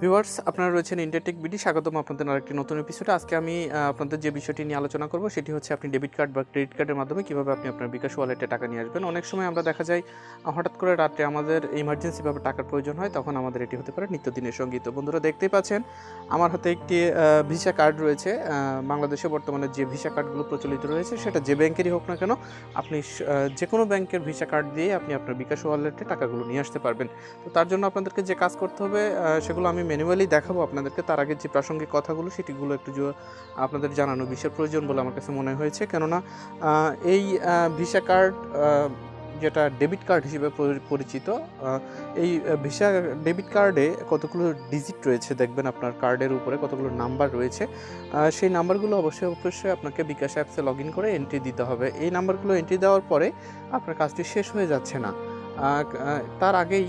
Viewers, আপনারা রয়েছেন Intertek BD. স্বাগতম আপনাদের আরেকটি নতুন এপিসোডে। আজকে আমি আপনাদের যে বিষয়টি নিয়ে আলোচনা করব সেটি হচ্ছে আপনি ডেবিট কার্ড বা ক্রেডিট কার্ডের মাধ্যমে কীভাবে আপনি আপনার বিকাশ ওয়ালেটে টাকা নিয়ে আসবেন। অনেক সময় আমরা দেখা যায় হঠাৎ করে রাত্রে আমাদের ইমার্জেন্সিভাবে টাকার প্রয়োজন হয়, তখন আমাদের এটি হতে পারে নিত্যদিনের সঙ্গী। তো বন্ধুরা, দেখতেই পাচ্ছেন আমার হাতে একটি ভিসা কার্ড রয়েছে। বাংলাদেশে বর্তমানে যে ভিসা কার্ডগুলো প্রচলিত রয়েছে সেটা যে ব্যাংকেরই হোক না কেন, আপনি যে কোনো ব্যাংকের ভিসা কার্ড দিয়ে আপনি আপনার বিকাশ ওয়ালেটে টাকাগুলো নিয়ে আসতে পারবেন। তো তার জন্য আপনাদেরকে যে কাজ করতে হবে সেগুলো আমি ম্যানুয়ালি দেখাবো আপনাদেরকে। তার আগে যে প্রাসঙ্গিক কথাগুলো সেটিগুলো একটু আপনাদের জানানো বিশেষ প্রয়োজন বলে আমার কাছে মনে হয়েছে। কেননা এই ভিসা কার্ড যেটা ডেবিট কার্ড হিসেবে পরিচিত, এই ভিসা ডেবিট কার্ডে কতগুলো ডিজিট রয়েছে দেখবেন, আপনার কার্ডের উপরে কতগুলো নাম্বার রয়েছে। সেই নাম্বারগুলো অবশ্যই আপনাকে বিকাশ অ্যাপসে লগ ইন করে এন্ট্রি দিতে হবে। এই নাম্বারগুলো এন্ট্রি দেওয়ার পরে আপনার কাজটি শেষ হয়ে যাচ্ছে না। তার আগেই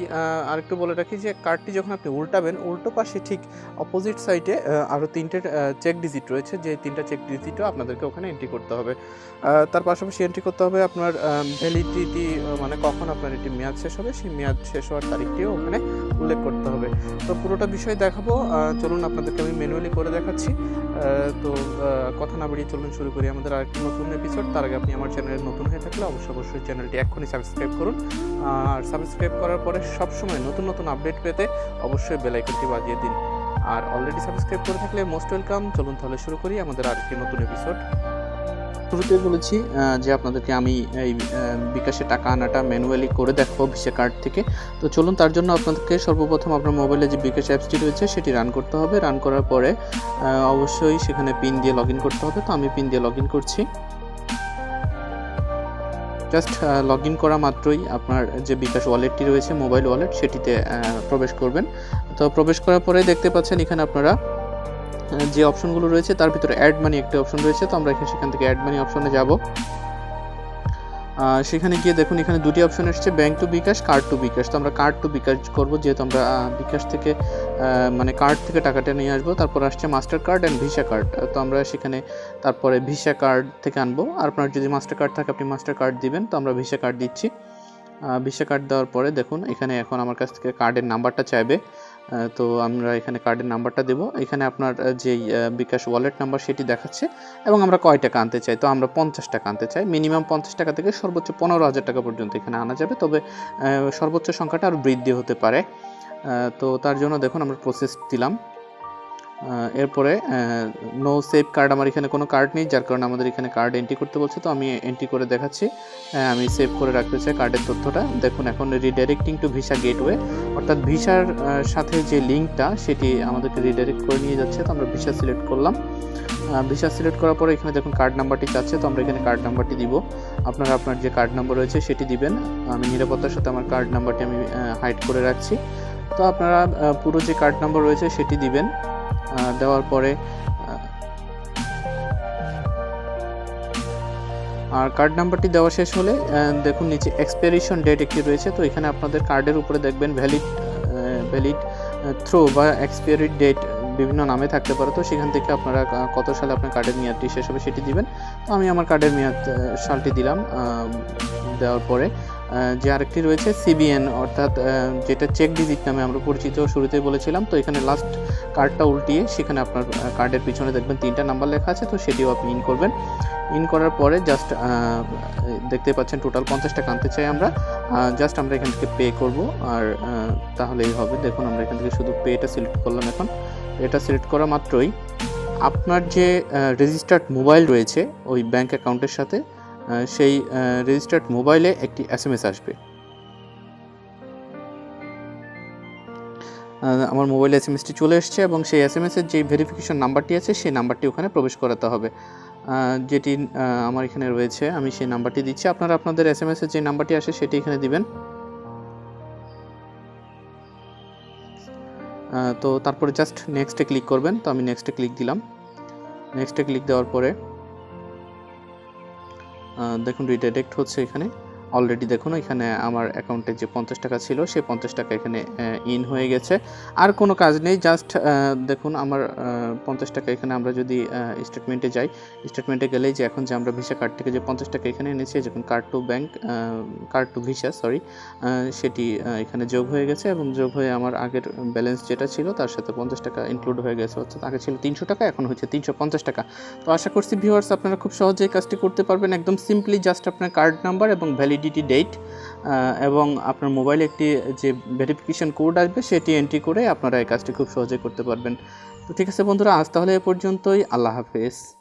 আরেকটু বলে রাখি যে কার্ডটি যখন আপনি উল্টাবেন, উল্টো পাশে ঠিক অপোজিট সাইডে আরও 3টে চেক ডিজিট রয়েছে। যে 3টা চেক ডিজিটও আপনাদেরকে ওখানে এন্ট্রি করতে হবে। তার পাশাপাশি এন্ট্রি করতে হবে আপনার ভ্যালিডিটি, মানে কখন আপনার এটি মেয়াদ শেষ হবে, সেই মেয়াদ শেষ হওয়ার তারিখটিও ওখানে উল্লেখ করতে হবে। তো পুরোটা বিষয় দেখাবো, চলুন আপনাদেরকে আমি ম্যানুয়ালি করে দেখাচ্ছি। তো কথা না বাড়িয়ে চলুন শুরু করি আমাদের আরেকটি নতুন এপিসোড। তার আগে আপনি আমার চ্যানেলে নতুন হয়ে থাকলে অবশ্যই চ্যানেলটি এক্ষুনি সাবস্ক্রাইব করুন। আর সাবস্ক্রাইব করার পরে সবসময় নতুন আপডেট পেতে অবশ্যই বেল আইকনটি বাজিয়ে দিন। আর অলরেডি সাবস্ক্রাইব করে থাকলে মোস্ট ওয়েলকাম। চলুন তাহলে শুরু করি আমাদের আরেকটি নতুন এপিসোড। শুরুতে বলেছি যে আপনাদেরকে আমি এই বিকাশে টাকা আনাটা ম্যানুয়ালি করে দেখাবো ভিসা কার্ড থেকে। তো চলুন, তার জন্য আপনাদেরকে সর্বপ্রথম আপনার মোবাইলে যে বিকাশ অ্যাপসটি রয়েছে সেটি রান করতে হবে। রান করার পরে অবশ্যই সেখানে পিন দিয়ে লগ ইন করতে হবে। তো আমি পিন দিয়ে লগ ইন করছি। জাস্ট লগ ইন করা মাত্রই আপনার যে বিকাশ ওয়ালেটটি রয়েছে, মোবাইল ওয়ালেট, সেটিতে প্রবেশ করবেন। তো প্রবেশ করার পরে দেখতে পাচ্ছেন এখানে আপনারা যে অপশনগুলো রয়েছে তার ভিতরে অ্যাড মানি একটি অপশন রয়েছে। তো আমরা সেখান থেকে অ্যাড মানি অপশনে যাব। সেখানে গিয়ে দেখুন এখানে দুটি অপশন এসেছে, bank to bKash, card to bKash. তো আমরা কার্ড টু বিকাশ করব, যেহেতু আমরা বিকাশ থেকে মানে কার্ড থেকে টাকাটা নিয়ে আসবো। তারপর আসছে master card and visa card. তো আমরা সেখানে তারপরে ভিসা কার্ড থেকে আনবো। আর আপনার যদি মাস্টার কার্ড থাকে আপনি মাস্টার কার্ড দিবেন। তো আমরা ভিসা কার্ড দিচ্ছি। ভিসা কার্ড দেওয়ার পরে দেখুন এখানে এখন আমার কাছ থেকে কার্ডের নাম্বারটা চাইবে। তো আমরা এখানে কার্ডের নাম্বারটা দেবো। এখানে আপনার যেই বিকাশ ওয়ালেট নাম্বার সেটি দেখাচ্ছে এবং আমরা কয় টাকা আনতে চাই। তো আমরা 50 টাকা আনতে চাই। মিনিমাম 50 টাকা থেকে সর্বোচ্চ 15,000 টাকা পর্যন্ত এখানে আনা যাবে, তবে সর্বোচ্চ সংখ্যাটা আরও বৃদ্ধি হতে পারে। তো তার জন্য দেখুন আমরা প্রসেস দিলাম। এরপরে নো সেভ কার্ড, আমার এখানে কোনো কার্ড নেই, যার কারণে আমাদের এখানে কার্ড এন্ট্রি করতে বলছে। তো আমি এন্ট্রি করে দেখাচ্ছি। আমি সেভ করে রাখতে চাই কার্ডের তথ্যটা। দেখুন এখন রিডাইরেক্টিং টু ভিসা গেটওয়ে, অর্থাৎ ভিসার সাথে যে লিঙ্কটা সেটি আমাদেরকে রিডাইরেক্ট করে নিয়ে যাচ্ছে। তো আমরা ভিসা সিলেক্ট করলাম। ভিসা সিলেক্ট করার পরে এখানে দেখুন কার্ড নাম্বারটি চাচ্ছে। তো আমরা এখানে কার্ড নাম্বারটি দিব। আপনার যে কার্ড নাম্বার রয়েছে সেটি দিবেন। আমি নিরাপত্তার সাথে আমার কার্ড নাম্বারটি আমি হাইড করে রাখছি। তো আপনারা পুরো যে কার্ড নাম্বার রয়েছে সেটি দিবেন। দেওয়ার পরে আর কার্ড নাম্বারটি দেওয়া শেষ হলে দেখুন নিচে এক্সপায়ারেশন ডেট একটি রয়েছে। তো এখানে আপনাদের কার্ডের উপরে দেখবেন ভ্যালিড থ্রো বা এক্সপায়ারি ডেট বিভিন্ন নামে থাকতে পারে। তো সেখান থেকে আপনারা কত সালে আপনার কার্ডের মেয়াদটি শেষ হবে সেটি দিবেন। তো আমি আমার কার্ডের মেয়াদ সালটি দিলাম। দেওয়ার পরে যে আরেকটি রয়েছে সিবিএন, অর্থাৎ যেটা চেক ডিজিট নামে আমরা পরিচিত, শুরুতেই বলেছিলাম। তো এখানে লাস্ট কার্ডটা উল্টিয়ে সেখানে আপনার কার্ডের পিছনে দেখবেন 3টা নাম্বার লেখা আছে। তো সেটিও আপনি ইন করবেন। ইন করার পরে জাস্ট দেখতে পাচ্ছেন টোটাল 50 টাকা আনতে চাই আমরা। জাস্ট আমরা এখান থেকে পে করব, আর তাহলেই হবে। দেখুন আমরা এখান থেকে শুধু পেটা সিলেক্ট করলাম। এখন এটা সিলেক্ট করা মাত্রই আপনার যে রেজিস্টার্ড মোবাইল রয়েছে ওই ব্যাঙ্ক অ্যাকাউন্টের সাথে, সেই রেজিস্টার্ড মোবাইলে একটি SMS আসবে। আমার মোবাইলে SMSটি চলে এসছে এবং সেই SMSের যে ভেরিফিকেশন নাম্বারটি আছে সেই নাম্বারটি ওখানে প্রবেশ করাতে হবে, যেটি আমার এখানে রয়েছে। আমি সেই নাম্বারটি দিচ্ছি। আপনারা আপনাদের SMSের যে নাম্বারটি আসে সেটি এখানে দিবেন। তো তারপরে জাস্ট নেক্সটে ক্লিক করবেন। তো আমি নেক্সটে ক্লিক দিলাম। নেক্সটে ক্লিক দেওয়ার পরে দেখুন রিডাইরেক্ট হচ্ছে এখানে। অলরেডি দেখুন এখানে আমার অ্যাকাউন্টে যে 50 টাকা ছিল সেই 50 টাকা এখানে ইন হয়ে গেছে। আর কোনো কাজ নেই, জাস্ট দেখুন আমার 50 টাকা এখানে আমরা যদি স্টেটমেন্টে যাই, স্টেটমেন্টে গেলেই যে এখন যে আমরা ভিসা কার্ড থেকে যে 50 টাকা এখানে এনেছি, যখন card to bank, card to Visa sorry, সেটি এখানে যোগ হয়ে গেছে এবং যোগ হয়ে আমার আগের ব্যালেন্স যেটা ছিল তার সাথে 50 টাকা ইনক্লুড হয়ে গেছে। অর্থাৎ আগে ছিল 300 টাকা, এখন হচ্ছে 350 টাকা। তো আশা করছি ভিউয়ার্স আপনারা খুব সহজেই কাজটি করতে পারবেন। একদম সিম্পলি জাস্ট আপনার কার্ড নাম্বার এবং ভ্যালিডিটি ডেট এবং আপনার মোবাইলে একটি যে ভেরিফিকেশন কোড আসবে সেটি এন্ট্রি করে আপনারা এই কাজটি খুব সহজেই করতে পারবেন। তো ঠিক আছে বন্ধুরা, আজ তাহলে এ পর্যন্তই। আল্লাহ হাফেজ।